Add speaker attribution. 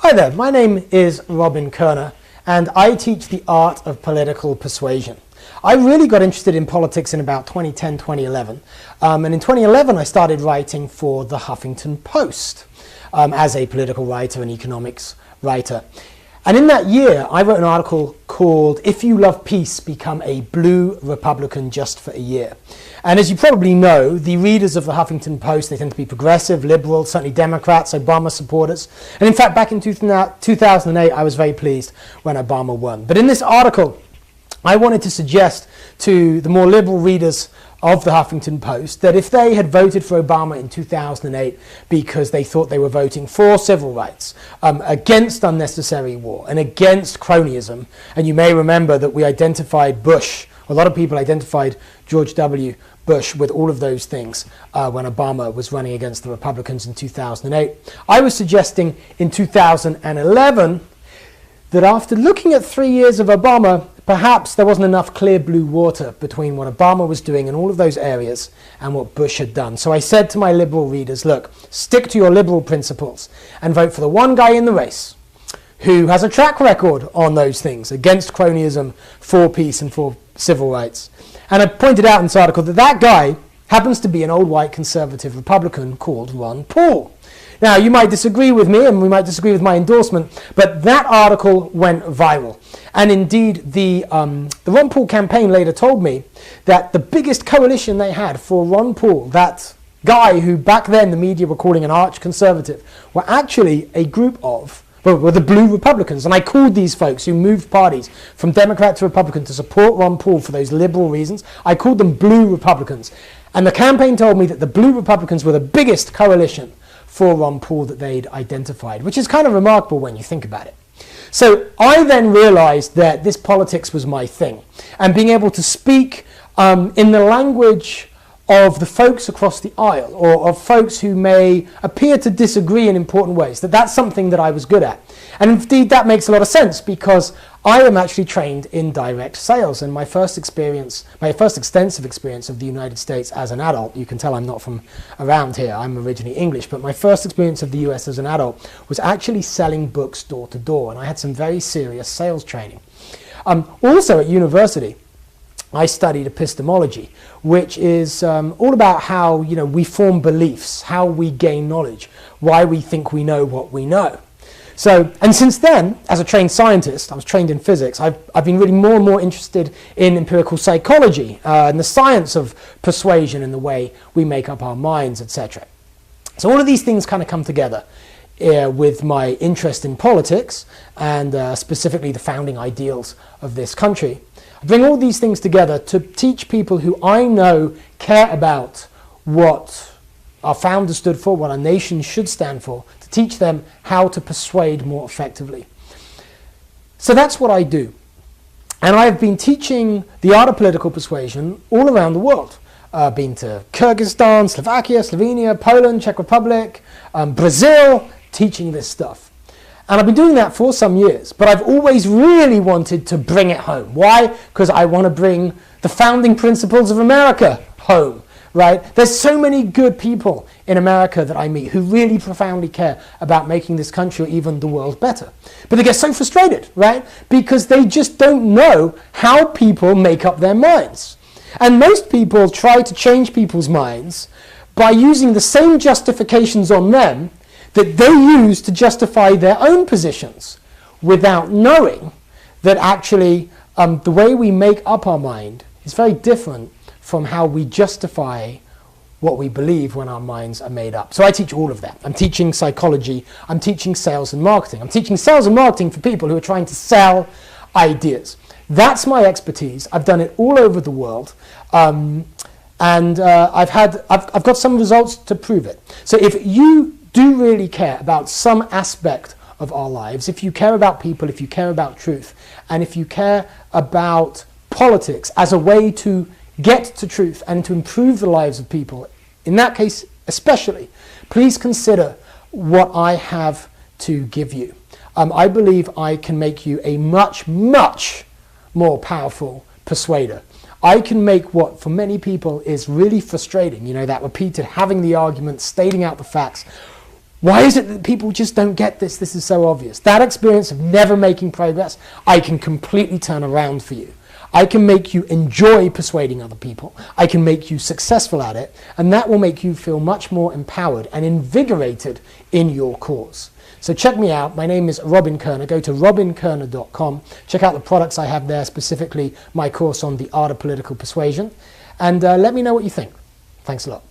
Speaker 1: Hi there, my name is Robin Koerner and I teach the art of political persuasion. I really got interested in politics in about 2010, 2011. And in 2011 I started writing for the Huffington Post as a political writer and economics writer. And in that year I wrote an article called "If You Love Peace, Become a Blue Republican Just for a Year." And as you probably know, the readers of the Huffington Post, they tend to be progressive, liberal, certainly Democrats, Obama supporters. And in fact, back in 2008, I was very pleased when Obama won. But in this article, I wanted to suggest to the more liberal readers of the Huffington Post that if they had voted for Obama in 2008 because they thought they were voting for civil rights, against unnecessary war, and against cronyism, and you may remember that we identified Bush, a lot of people identified George W. Bush with all of those things when Obama was running against the Republicans in 2008. I was suggesting in 2011 that after looking at 3 years of Obama, perhaps there wasn't enough clear blue water between what Obama was doing in all of those areas and what Bush had done. So I said to my liberal readers, look, stick to your liberal principles and vote for the one guy in the race who has a track record on those things, against cronyism, for peace and for civil rights. And I pointed out in this article that that guy happens to be an old white conservative Republican called Ron Paul. Now, you might disagree with me and we might disagree with my endorsement, but that article went viral. And indeed, the Ron Paul campaign later told me that the biggest coalition they had for Ron Paul, that guy who back then the media were calling an arch conservative, were actually a group of were the Blue Republicans. And I called these folks who moved parties from Democrat to Republican to support Ron Paul for those liberal reasons, I called them Blue Republicans. And the campaign told me that the Blue Republicans were the biggest coalition for Ron Paul that they'd identified, which is kind of remarkable when you think about it. So I then realized that this politics was my thing, and being able to speak in the language of the folks across the aisle, or of folks who may appear to disagree in important ways, that's something that I was good at. And indeed that makes a lot of sense, because I am actually trained in direct sales, and my first extensive experience of the United States as an adult, you can tell I'm not from around here, I'm originally English, but my first experience of the US as an adult was actually selling books door to door, and I had some very serious sales training. Also at university, I studied epistemology, which is all about how we form beliefs, how we gain knowledge, why we think we know what we know. So, and since then, as a trained scientist, I was trained in physics, I've been really more and more interested in empirical psychology and the science of persuasion and the way we make up our minds, etc. So all of these things kind of come together with my interest in politics and specifically the founding ideals of this country. I bring all these things together to teach people who I know care about what our founders stood for, what our nation should stand for, to teach them how to persuade more effectively. So that's what I do. And I've been teaching the art of political persuasion all around the world. I've been to Kyrgyzstan, Slovakia, Slovenia, Poland, Czech Republic, Brazil, teaching this stuff. And I've been doing that for some years, but I've always really wanted to bring it home. Why? Because I want to bring the founding principles of America home, right? There's so many good people in America that I meet who really profoundly care about making this country or even the world better. But they get so frustrated, right? Because they just don't know how people make up their minds. And most people try to change people's minds by using the same justifications on them that they use to justify their own positions, without knowing that actually the way we make up our mind is very different from how we justify what we believe when our minds are made up. So I teach all of that. I'm teaching psychology, I'm teaching sales and marketing. I'm teaching sales and marketing for people who are trying to sell ideas. That's my expertise. I've done it all over the world. And I've got some results to prove it. So if you do really care about some aspect of our lives, if you care about people, if you care about truth, and if you care about politics as a way to get to truth and to improve the lives of people, in that case especially, please consider what I have to give you. I believe I can make you a much, much more powerful persuader. I can make what for many people is really frustrating, that repeated having the argument, stating out the facts, Why is it that people just don't get this? This is so obvious. That experience of never making progress, I can completely turn around for you. I can make you enjoy persuading other people. I can make you successful at it, and that will make you feel much more empowered and invigorated in your cause. So check me out. My name is Robin Koerner. Go to robinkoerner.com. Check out the products I have there, specifically my course on the Art of Political Persuasion, and let me know what you think. Thanks a lot.